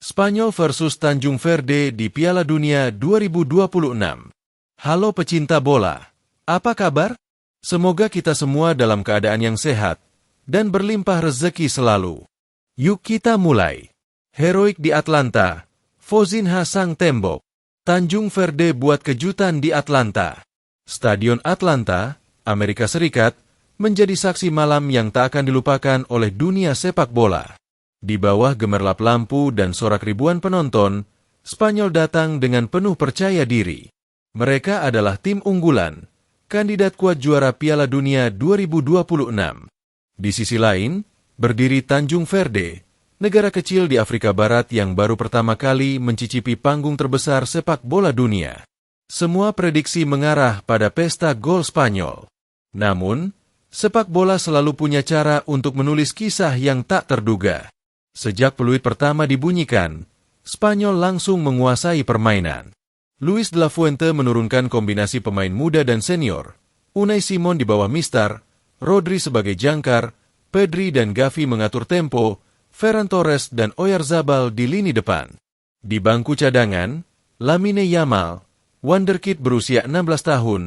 Spanyol versus Tanjung Verde di Piala Dunia 2026. Halo pecinta bola, apa kabar? Semoga kita semua dalam keadaan yang sehat dan berlimpah rezeki selalu. Yuk kita mulai. Heroik di Atlanta, Fozinha sang tembok. Tanjung Verde buat kejutan di Atlanta. Stadion Atlanta, Amerika Serikat, menjadi saksi malam yang tak akan dilupakan oleh dunia sepak bola. Di bawah gemerlap lampu dan sorak ribuan penonton, Spanyol datang dengan penuh percaya diri. Mereka adalah tim unggulan, kandidat kuat juara Piala Dunia 2026. Di sisi lain, berdiri Tanjung Verde, negara kecil di Afrika Barat yang baru pertama kali mencicipi panggung terbesar sepak bola dunia. Semua prediksi mengarah pada pesta gol Spanyol. Namun, sepak bola selalu punya cara untuk menulis kisah yang tak terduga. Sejak peluit pertama dibunyikan, Spanyol langsung menguasai permainan. Luis de la Fuente menurunkan kombinasi pemain muda dan senior. Unai Simon di bawah Mistar, Rodri sebagai jangkar, Pedri dan Gavi mengatur tempo, Ferran Torres dan Oyarzabal di lini depan. Di bangku cadangan, Lamine Yamal, wonderkid berusia 16 tahun,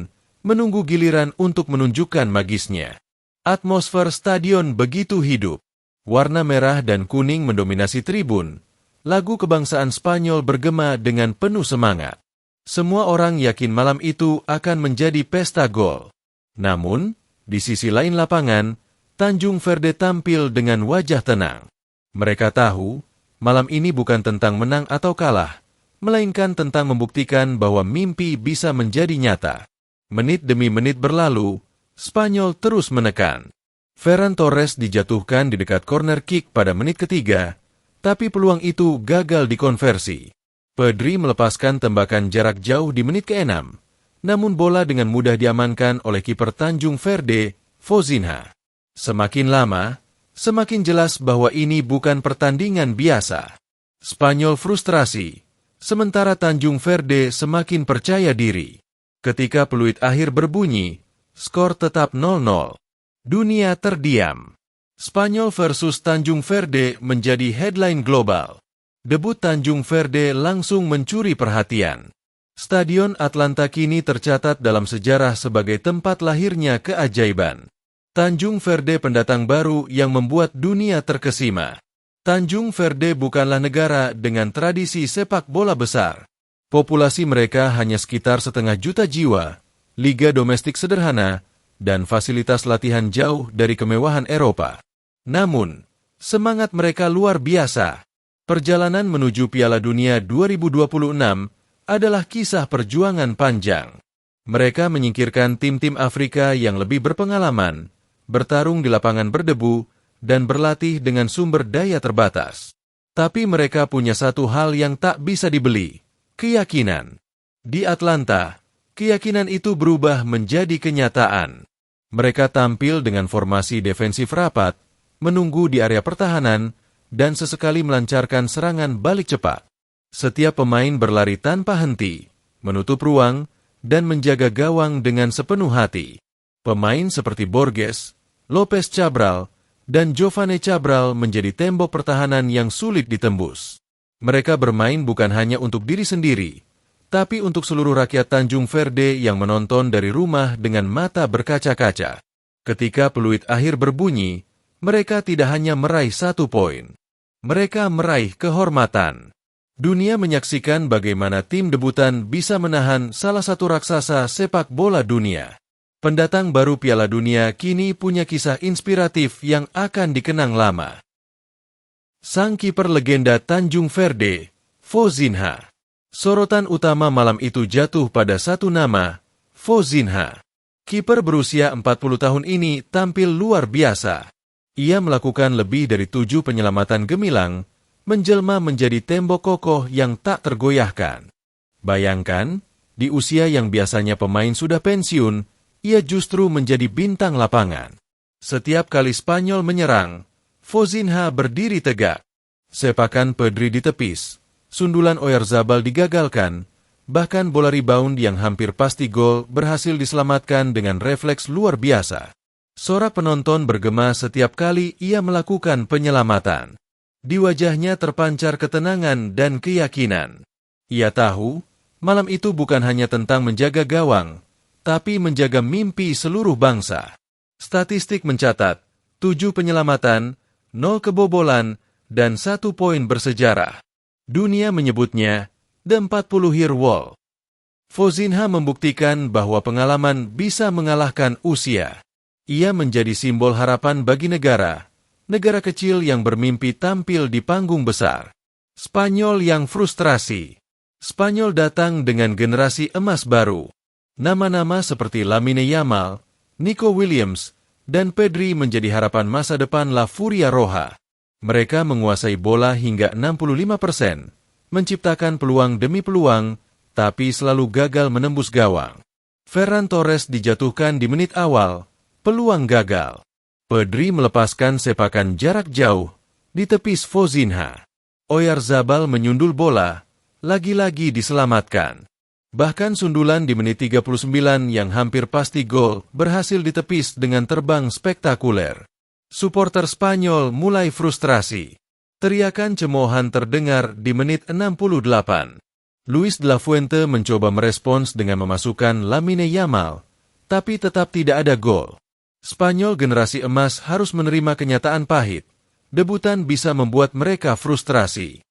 menunggu giliran untuk menunjukkan magisnya. Atmosfer stadion begitu hidup. Warna merah dan kuning mendominasi tribun. Lagu kebangsaan Spanyol bergema dengan penuh semangat. Semua orang yakin malam itu akan menjadi pesta gol. Namun, di sisi lain lapangan, Tanjung Verde tampil dengan wajah tenang. Mereka tahu, malam ini bukan tentang menang atau kalah, melainkan tentang membuktikan bahwa mimpi bisa menjadi nyata. Menit demi menit berlalu, Spanyol terus menekan. Ferran Torres dijatuhkan di dekat corner kick pada menit ketiga, tapi peluang itu gagal dikonversi. Pedri melepaskan tembakan jarak jauh di menit ke-6, namun bola dengan mudah diamankan oleh kiper Tanjung Verde, Fozinha. Semakin lama, semakin jelas bahwa ini bukan pertandingan biasa. Spanyol frustrasi, sementara Tanjung Verde semakin percaya diri. Ketika peluit akhir berbunyi, skor tetap 0-0. Dunia terdiam. Spanyol versus Tanjung Verde menjadi headline global. Debut Tanjung Verde langsung mencuri perhatian. Stadion Atlanta kini tercatat dalam sejarah sebagai tempat lahirnya keajaiban. Tanjung Verde pendatang baru yang membuat dunia terkesima. Tanjung Verde bukanlah negara dengan tradisi sepak bola besar. Populasi mereka hanya sekitar 500 juta jiwa, liga domestik sederhana, dan fasilitas latihan jauh dari kemewahan Eropa. Namun, semangat mereka luar biasa. Perjalanan menuju Piala Dunia 2026 adalah kisah perjuangan panjang. Mereka menyingkirkan tim-tim Afrika yang lebih berpengalaman, bertarung di lapangan berdebu, dan berlatih dengan sumber daya terbatas. Tapi mereka punya satu hal yang tak bisa dibeli, keyakinan. Di Atlanta, keyakinan itu berubah menjadi kenyataan. Mereka tampil dengan formasi defensif rapat, menunggu di area pertahanan, dan sesekali melancarkan serangan balik cepat. Setiap pemain berlari tanpa henti, menutup ruang, dan menjaga gawang dengan sepenuh hati. Pemain seperti Borges, Lopez Cabral, dan Jovane Cabral menjadi tembok pertahanan yang sulit ditembus. Mereka bermain bukan hanya untuk diri sendiri, tapi untuk seluruh rakyat Tanjung Verde yang menonton dari rumah dengan mata berkaca-kaca. Ketika peluit akhir berbunyi, mereka tidak hanya meraih 1 poin. Mereka meraih kehormatan. Dunia menyaksikan bagaimana tim debutan bisa menahan salah satu raksasa sepak bola dunia. Pendatang baru Piala Dunia kini punya kisah inspiratif yang akan dikenang lama. Sang kiper legenda Tanjung Verde, Fozinha. Sorotan utama malam itu jatuh pada satu nama, Fozinha. Kiper berusia 40 tahun ini tampil luar biasa. Ia melakukan lebih dari 7 penyelamatan gemilang, menjelma menjadi tembok kokoh yang tak tergoyahkan. Bayangkan, di usia yang biasanya pemain sudah pensiun, ia justru menjadi bintang lapangan. Setiap kali Spanyol menyerang, Fozinha berdiri tegak. Sepakan Pedri ditepis. Sundulan Oyarzabal digagalkan, bahkan bola rebound yang hampir pasti gol berhasil diselamatkan dengan refleks luar biasa. Sorak penonton bergema setiap kali ia melakukan penyelamatan. Di wajahnya terpancar ketenangan dan keyakinan. Ia tahu, malam itu bukan hanya tentang menjaga gawang, tapi menjaga mimpi seluruh bangsa. Statistik mencatat, 7 penyelamatan, 0 kebobolan, dan 1 poin bersejarah. Dunia menyebutnya The 40 Year Wall. Fozinha membuktikan bahwa pengalaman bisa mengalahkan usia. Ia menjadi simbol harapan bagi negara kecil yang bermimpi tampil di panggung besar. Spanyol yang frustrasi. Spanyol datang dengan generasi emas baru. Nama-nama seperti Lamine Yamal, Nico Williams, dan Pedri menjadi harapan masa depan La Furia Roja. Mereka menguasai bola hingga 65%, menciptakan peluang demi peluang, tapi selalu gagal menembus gawang. Ferran Torres dijatuhkan di menit awal, peluang gagal. Pedri melepaskan sepakan jarak jauh, di tepis Fozinha. Oyarzabal menyundul bola, lagi-lagi diselamatkan. Bahkan sundulan di menit 39 yang hampir pasti gol berhasil ditepis dengan terbang spektakuler. Suporter Spanyol mulai frustrasi. Teriakan cemoohan terdengar di menit 68. Luis de la Fuente mencoba merespons dengan memasukkan Lamine Yamal, tapi tetap tidak ada gol. Spanyol generasi emas harus menerima kenyataan pahit. Debutan bisa membuat mereka frustrasi.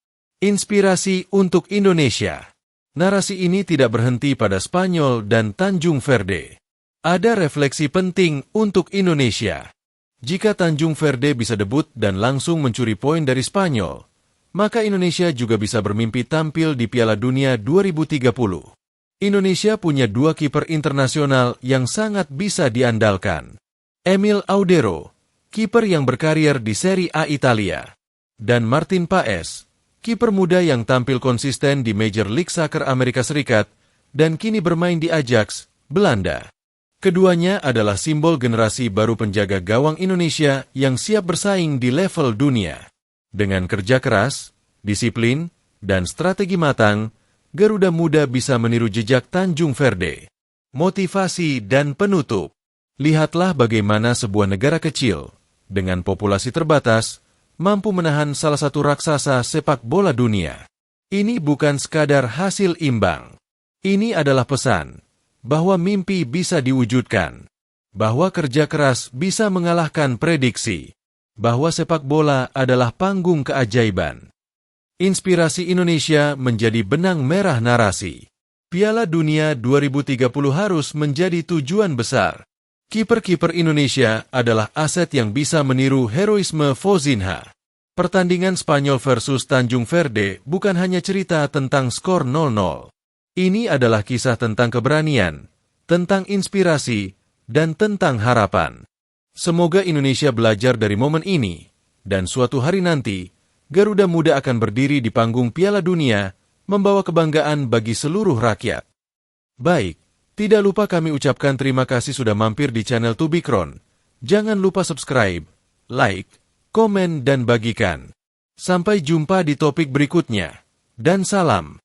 Inspirasi untuk Indonesia. Narasi ini tidak berhenti pada Spanyol dan Tanjung Verde. Ada refleksi penting untuk Indonesia. Jika Tanjung Verde bisa debut dan langsung mencuri poin dari Spanyol, maka Indonesia juga bisa bermimpi tampil di Piala Dunia 2030. Indonesia punya 2 kiper internasional yang sangat bisa diandalkan. Emil Audero, kiper yang berkarier di Serie A Italia, dan Martin Paes, kiper muda yang tampil konsisten di Major League Soccer Amerika Serikat dan kini bermain di Ajax, Belanda. Keduanya adalah simbol generasi baru penjaga gawang Indonesia yang siap bersaing di level dunia. Dengan kerja keras, disiplin, dan strategi matang, Garuda Muda bisa meniru jejak Tanjung Verde. Motivasi dan penutup. Lihatlah bagaimana sebuah negara kecil, dengan populasi terbatas, mampu menahan salah satu raksasa sepak bola dunia. Ini bukan sekadar hasil imbang. Ini adalah pesan bahwa mimpi bisa diwujudkan, bahwa kerja keras bisa mengalahkan prediksi, bahwa sepak bola adalah panggung keajaiban. Inspirasi Indonesia menjadi benang merah narasi. Piala Dunia 2030 harus menjadi tujuan besar. Kiper-kiper Indonesia adalah aset yang bisa meniru heroisme Fozinha. Pertandingan Spanyol versus Tanjung Verde bukan hanya cerita tentang skor 0-0. Ini adalah kisah tentang keberanian, tentang inspirasi, dan tentang harapan. Semoga Indonesia belajar dari momen ini, dan suatu hari nanti, Garuda Muda akan berdiri di panggung Piala Dunia, membawa kebanggaan bagi seluruh rakyat. Baik, tidak lupa kami ucapkan terima kasih sudah mampir di channel Tubikron. Jangan lupa subscribe, like, komen, dan bagikan. Sampai jumpa di topik berikutnya. Dan salam.